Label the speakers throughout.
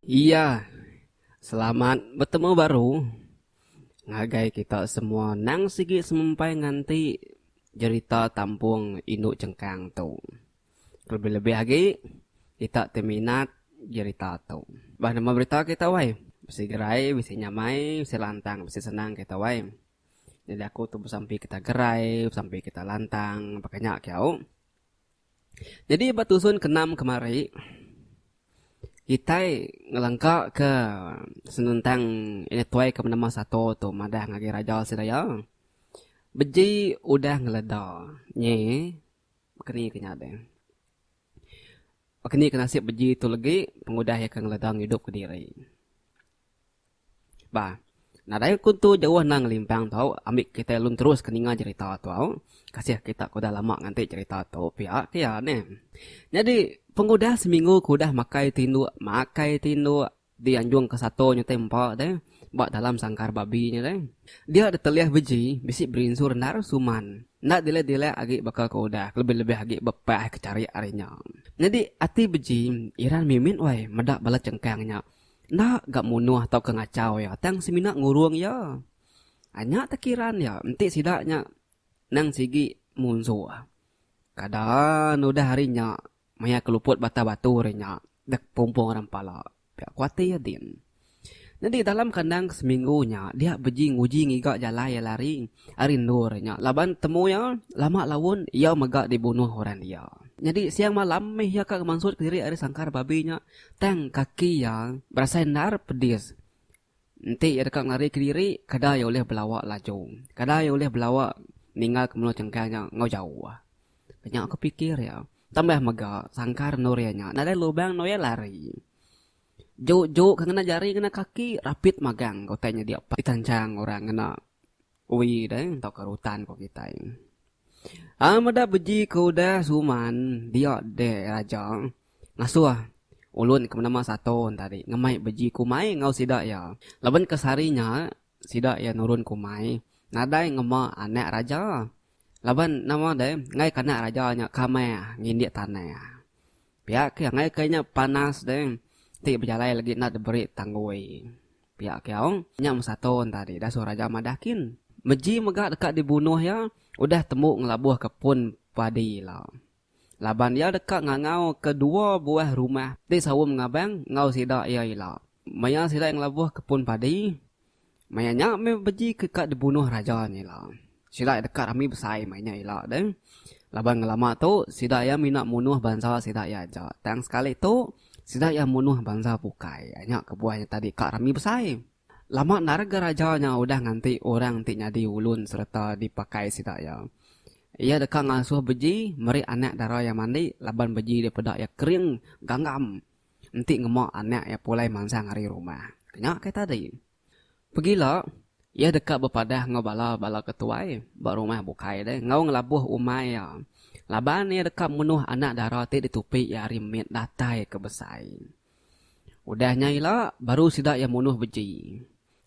Speaker 1: Iya, selamat bertemu baru. Ngagai kita semua nang sigi semempai nganti cerita tampung induk cengkang tu. Lebih-lebih lagi, kita teminat cerita tu. Bah nama berita kita wai. Bisi gerai, bisi nyamai, bisi lantang, bisi senang kita wai. Jadi aku tu sampai kita gerai, sampai kita lantang, pakainya kiau. Jadi batusun kenam kemari, kita ngelangka ke senentang ini tuai ke nama satu tu madah ngagi raja sedaya. Beji udah ngeleda. Nye kini kenyade. Kini kena siap beji tu lagi pengudah yang ngeledang hidup ke diri. Bah, nadai kuntu jauh nang limpang tau, ambil kita lun terus keninga cerita tau. Kasih kita kuda lama nganti cerita tu pihak kia ne. Jadi pengudah seminggu kudah makai tindu dianjung ke satu tempat deh. Bak dalam sangkar babinya deh. Dia ada teliah beji, bisi berinsur nar suman. Nak dile agi bakal kudah, lebih-lebih agi bepah kecari arinya. Jadi ati beji, iran mimin wai, medak bala cengkangnya. Nak gak munuh atau kengacau ya, tang semina ngurung ya. Hanya tekiran ya, nanti sidaknya nang sigi munsuh. Kadang udah harinya, maya keluput bata-batu harinya, dek pompong orang pala. Pihak kuati ya din. Jadi dalam kandang seminggunya, dia beji nguji ngigak jalai lari, arin nurnya. Laban temu ya, lama lawun, ia megak dibunuh orang dia. Jadi siang malam, meh ya kak mansur ke diri ari sangkar babinya, tang kaki yang berasa nar pedis. Nanti ya dekat lari ke diri, kada ya oleh belawak laju. Kada ya oleh belawak ninggal ke mulut cengkangnya, ngau jauh. Banyak aku pikir ya, tambah megak, sangkar nurianya, nada lubang noya lari. Jauh kena jari kena kaki rapid magang kau tanya dia ditancang orang kena ui deh tau kerutan kau kita ini. Amada beji kau dah suman dia de raja ngasuh ulun ke nama satu tadi ngemai beji kumai ngau sidak ya laban kesarinya sidak ya nurun kumai nadai ngema anak raja laban nama deh ngai kana rajanya kamai ngindik tanah pihak yang ngai kayaknya panas deh ti berjalan lagi nak diberi tanggui. Pihak kiau nyam satu tadi dah suara jam madakin. Meji megak dekat dibunuh ya, udah temu ngelabuh kepun padi lah. Laban dia dekat ngangau kedua buah rumah. Ti sawum ngabang ngau sidak ya ila. Maya sidak ngelabuh kepun padi. Maya nyak me beji kekat dibunuh raja ni lah. Sidak dekat rami besai mainnya ila deh. Laban ngelama tu sidak ya minat munuh bangsa sidak ya aja. Tang sekali tu sidak yang munuh bangsa bukai. Hanya kebuahnya tadi kak rami besai. Lama narga rajanya udah nganti orang ti nyadi ulun serta dipakai sidak ya. Ia dekat ngasuh beji, meri anak darah yang mandi, laban beji daripada ya kering, ganggam. Nanti ngemak anak ya pulai mansang hari rumah. Kenyak kayak tadi. Pergilah, ia dekat berpadah ngobala-bala ketuai, bak rumah bukai deh, ngau ngelabuh umai ya. Laban ia dekat menuh anak darah ti ditupi ya rimit datai ke besai. Udahnya ila baru sidak yang menuh beji.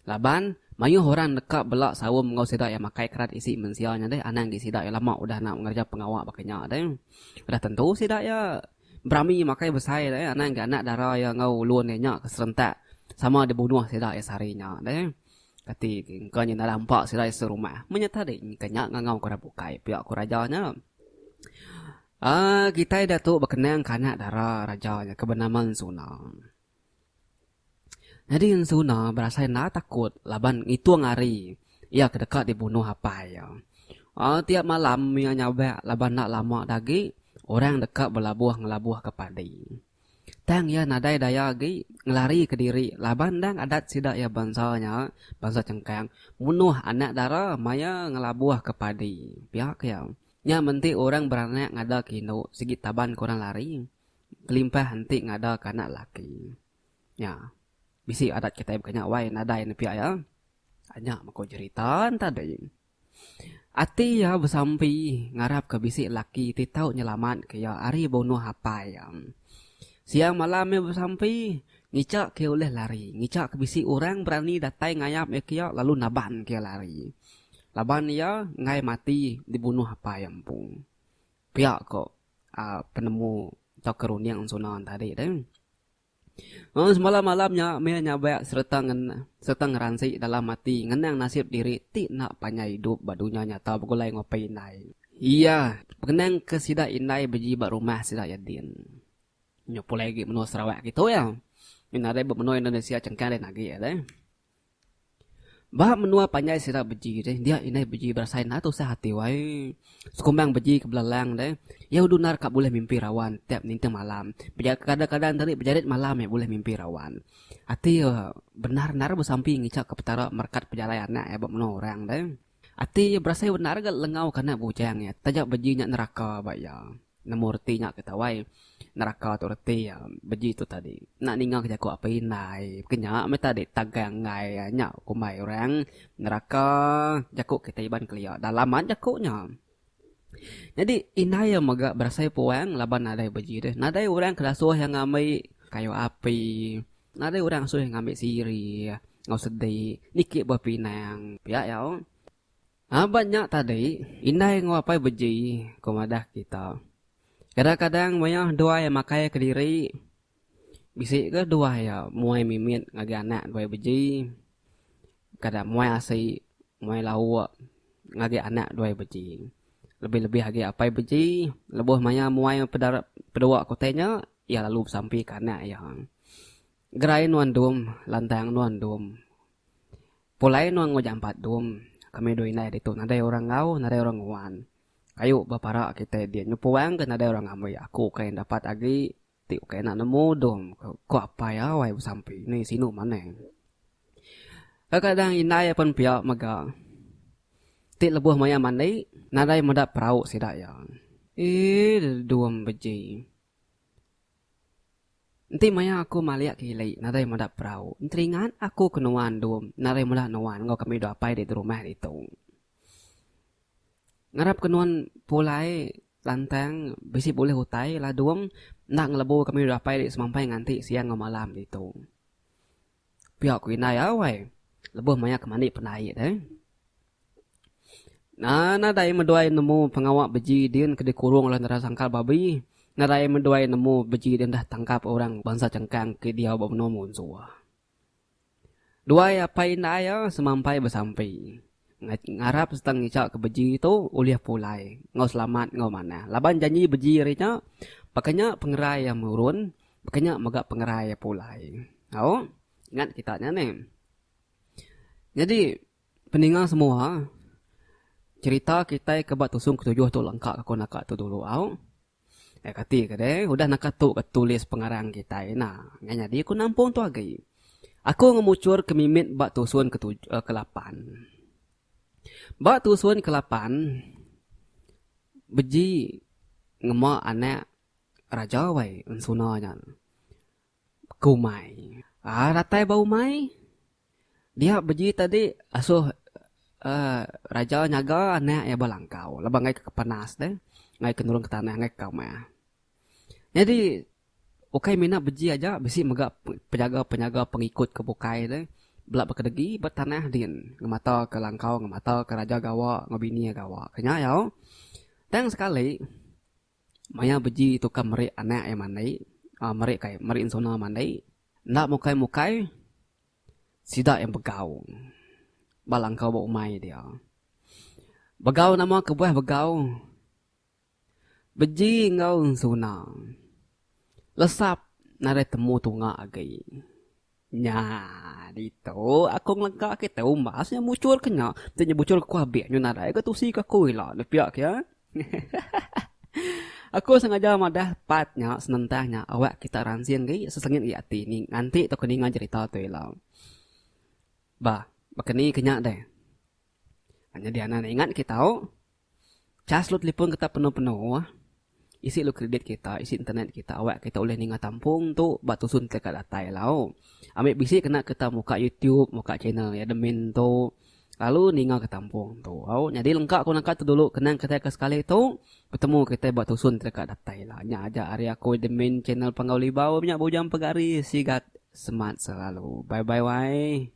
Speaker 1: Laban mayu orang dekat belak sawum ngau sidak yang makai kerat isi mensialnya deh anang di sidak ya lama udah nak mengerja pengawak pakainya deh. Udah tentu sidak ya berami makai besai deh anang ke anak darah yang ngau luan nya keserentak sama dibunuh sidak ya sarinya deh. Kati kau ni nampak sidak serumah menyata deh kenyak ngau kau bukai pihak ku rajanya. Kita datuk berkenang kanak darah rajanya kebenaman sunang. Jadi yang Suna berasa nak takut laban itu ngari. Ia kedekat dibunuh apa ya. Tiap malam ia nyawa laban nak lama lagi orang dekat berlabuh ngelabuh ke padi. Tang ia nadai daya lagi ngelari ke diri laban dang adat sidak ya bangsanya bangsa cengkang munuh anak darah maya ngelabuh ke padi. Pihak ya. Nya menti orang beranak ngada kino sigit taban korang lari. Kelimpah henti ngada kanak laki. Ya. Bisi adat kita yang banyak wai nadai nepi ya. Hanya mako cerita tadi. Ati ya bersampi ngarap ke bisi laki ti tau nyelamat ke ya ari bunuh apa ya. Siang malam ya bersampi ngicak ke oleh lari. Ngicak ke bisi orang berani datai ngayap ya kia lalu naban ke lari. Laban ya ngai mati dibunuh apa yang pun. Pihak kok penemu atau keruniang sunan tadi deh. Oh, semalam-malamnya Mia nyabak serta ngeransi dalam hati ngenang nasib diri ti nak panjang hidup badunya nyata begulai ngopai inai. Iya, pengenang ke sida inai beji bak rumah sida Yadin. Nyopo lagi menua Sarawak gitu ya. Ini ada menua Indonesia cengkang dan lagi ya deh. Bah menua panjang sida beji deh. Dia inai beji berasain atau sehati wai. Sekumbang beji ke belalang deh. Ya udunar kak boleh mimpi rawan tiap ninteng malam. Kadang-kadang tadi berjarit malam ya boleh mimpi rawan. Ati benar-benar bersampi ngicak ke petara merkat perjalanan ya bak menua orang deh. Ati berasa benar gak lengau karena bujang ya. Tajak beji nyak neraka bak ya. Namurti nyak ketawai. Neraka tu reti ya beji tu tadi nak ningang kerja ku apa inai kenya me tadi tagang ngai nya ku mai orang neraka jakuk kita iban kelia dalaman jakuknya jadi inai yang magak berasai puang laban nadai beji deh nadai orang kedasuh yang ngamai kayu api nadai orang suh yang ngambil siri ngau sedih nikik berpinang pihak ya banyak tadi inai ngapai beji komadah kita. Kadang-kadang banyak dua yang makai ke diri. Bisik ke dua ya muai mimit ngagi anak dua beji. Kadang muai asai, muai lau ngagi anak dua beji. Lebih-lebih lagi apa beji, lebih banyak muai pedua kotanya ya lalu sampai ke anak ya. Gerai nuan dum, lantang nuan dum. Pulai nuan ngojampat dum. Kami doi nai itu nadai orang ngau, nadai orang nguan. Kayu bapara kita dia nyupuang kan ada orang amai aku kayak dapat lagi tiu kayak nak nemu dom kok apa ya wai sampai ni sinu mana kadang inai pun pihak maga ti lebuh maya mandai nadai medap perahu sidak ya duam beji nanti maya aku maliak kilai nadai medap perahu teringat aku kenuan dom nadai mudah nuan ngau kami do apa di rumah itu ngarap kenuan pulai lantang bisi boleh hutai lah duam nak ngelebu kami dapai di semampai nganti siang malam itu. Pihak ku inai awai lebuh maya kemandi penai deh. Nah, nadai menduai nemu pengawak beji din ke dikurung oleh nara sangkal babi. Nadai menduai nemu beji din dah tangkap orang bangsa cengkang ke dia bawa nomun suah. Dua apa inai ya semampai bersampai. Ngarap setang ngicak ke beji itu uliah pulai ngau selamat ngau mana laban janji beji rinya pakanya pengerai yang murun pakanya megak pengerai pulai au ingat kitanya nih jadi peninggal semua cerita kita ke bak tusung ketujuh tu lengkap aku nak tu dulu au kati ke deh udah nak tu tulis pengarang kita nah jadi aku nampung tu lagi aku ngemucur ke mimit bak tusun ke-8 Bak tusun ke-8 beji ngemak anak raja wai unsunanya kumai ratai bau mai dia beji tadi asuh raja nyaga anak ya balangkau labang ngai ke panas deh ngai ke nurung ke tanah ngai kau mah jadi ukai mina beji aja bisi megak penjaga pengikut ke bukai deh belak berkedegi bertanah din ngemata ke langkau ngemata ke raja gawa ngobini gawa kenya ya dan sekali maya beji itu kan meri anak yang mandai meri kai meri insona mandai nak mukai sida yang begau balangkau bau mai dia begau nama kebuah begau beji ngau insona lesap nare temu tunga agai nya dito akong langka kita umasnya muncul kenya tanya muncul ku habis nyu nadai ke tusi ka kuy lah lepiak ya aku sengaja madah patnya senentahnya awak kita ransian gay sesengit i ati ni nganti to keningan cerita tu lah bah bakeni kenya deh hanya dia nana ingat kita cas lu telepon kita penuh-penuh isi lu kredit kita, isi internet kita, awak kita boleh ningat tampung tu batusun dekat data lau. Ambil bisi kena kita muka YouTube, muka channel ya demin tu. Lalu ningat ke tampung tu. Jadi lengkap aku nak tu dulu kenang kita ke sekali tu bertemu kita batusun dekat data lah. Nya aja hari aku demin channel Panggauli Bau banyak bujang pegari sigat semat selalu. Bye bye bye.